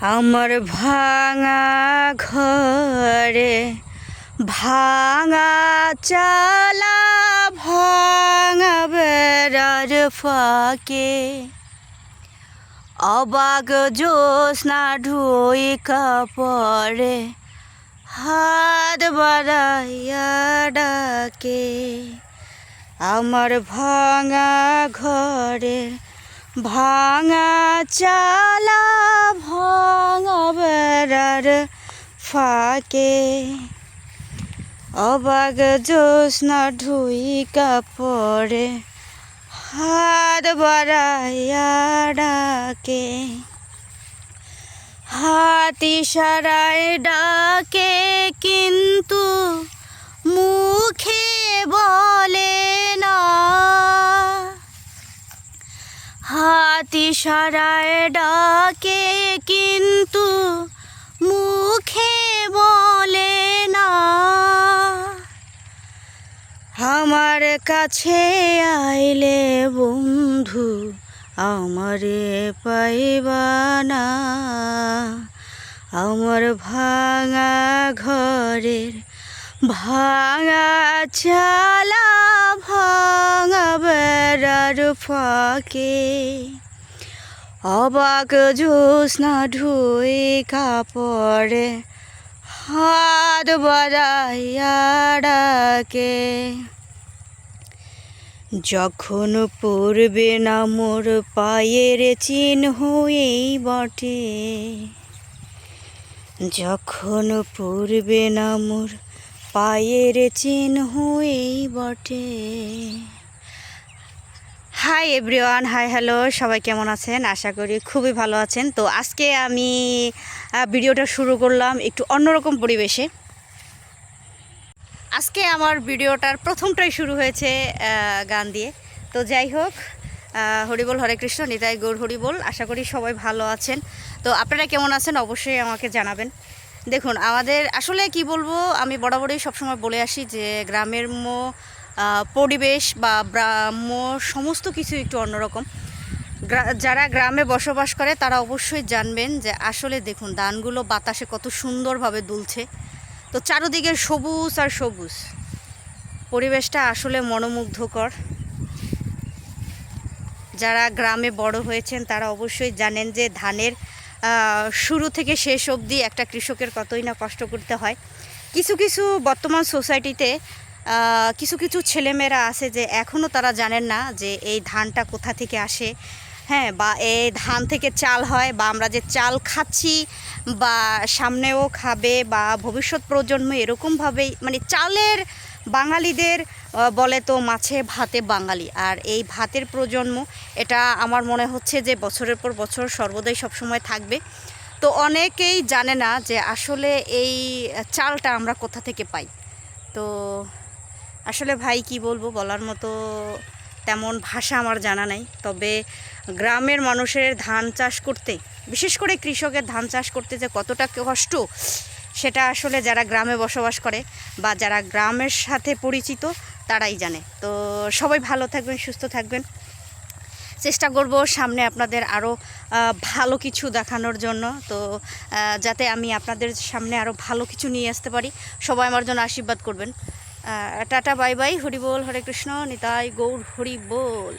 আমার ভাঙা ঘরে ভাঙা চালা ভাঙা বেড়ার ফাঁকে অবাক জ্যোৎস্না ঢুই কাপড়ে হাত বাড়াইয়া ডাকে। আমার ভাঙা ঘরে ভাঙা চালা ভাঙা বেড়ার ফাঁকে অবাক জ্যোৎস্না ঢুই কাপড়ে হাত বাড়াইয়া ডাকে। হাত ইশারায় ডাকে কিন্তু মুখে বলে না। হাত ইশারায় ডাকে কিন্তু মুখে বলে না। আমার কাছে আইলে বন্ধু আমারে পাইবা না। আমার ভাঙা ঘরের ভাঙা চালা ভাঙা বেড়ার ফাঁকে অবাক জ্যোৎস্না ঢুই কাপড়ে হাত বাড়াইয়া ডাকে। যখন পড়বে না মোর পায়ের চিহ্ন এই বটে, যখন পড়বে না মোর পায়ের চিহ্ন এই বটে। হাই এভরিওয়ান, হাই হ্যালো, সবাই কেমন আছেন? আশা করি খুবই ভালো আছেন। তো আজকে আমি ভিডিওটা শুরু করলাম একটু অন্যরকম পরিবেশে। আজকে আমার ভিডিওটার প্রথমটাই শুরু হয়েছে গান দিয়ে। তো যাই হোক, হরিবোল, হরে কৃষ্ণ, নিতাই গৌর হরিবোল। আশা করি সবাই ভালো আছেন। তো আপনারা কেমন আছেন অবশ্যই আমাকে জানাবেন। দেখুন, আমাদের আসলে কি বলবো, আমি বরাবরই সবসময় বলে আসি যে গ্রামের পরিবেশ বা গ্রাম্য সমস্ত কিছু একটু অন্যরকম। যারা গ্রামে বসবাস করে তারা অবশ্যই জানবেন যে আসলে দেখুন ধানগুলো বাতাসে কত সুন্দরভাবে দুলছে। তো চারদিকে সবুজ আর সবুজ, পরিবেশটা আসলে মনোমুগ্ধকর। যারা গ্রামে বড় হয়েছেন তারা অবশ্যই জানেন যে ধানের শুরু থেকে শেষ অবধি একটা কৃষকের কতই না কষ্ট করতে হয়। কিছু কিছু বর্তমান সোসাইটিতে কিছু কিছু ছেলেমেয়েরা আছে যে এখনও তারা জানেন না যে এই ধানটা কোথা থেকে আসে, হ্যাঁ, বা এই ধান থেকে চাল হয়, বা আমরা যে চাল খাচ্ছি বা সামনেও খাবে বা ভবিষ্যৎ প্রজন্ম এরকমভাবেই, মানে চালের বাঙালিদের বলে তো মাছে ভাতে বাঙালি। আর এই ভাতের প্রজন্ম এটা আমার মনে হচ্ছে যে বছরের পর বছর সর্বদাই সবসময় থাকবে। তো অনেকেই জানে না যে আসলে এই চালটা আমরা কোথা থেকে পাই। তো আসলে ভাই কি বলবো, বলার মতো তেমন ভাষা আমার জানা নাই। তবে গ্রামের মানুষের ধান চাষ করতে, বিশেষ করে কৃষকের ধান চাষ করতে যে কতটা কষ্ট, সেটা আসলে যারা গ্রামে বসবাস করে বা যারা গ্রামের সাথে পরিচিত তারাই জানে। তো সবাই ভালো থাকবেন, সুস্থ থাকবেন। চেষ্টা করব সামনে আপনাদের আরও ভালো কিছু দেখানোর জন্য। তো যাতে আমি আপনাদের সামনে আরও ভালো কিছু নিয়ে আসতে পারি, সবাই আমার জন্য আশীর্বাদ করবেন। টাটা, বাই বাই, হরি বল, হরে কৃষ্ণ, নিতাই গৌর হরি বল।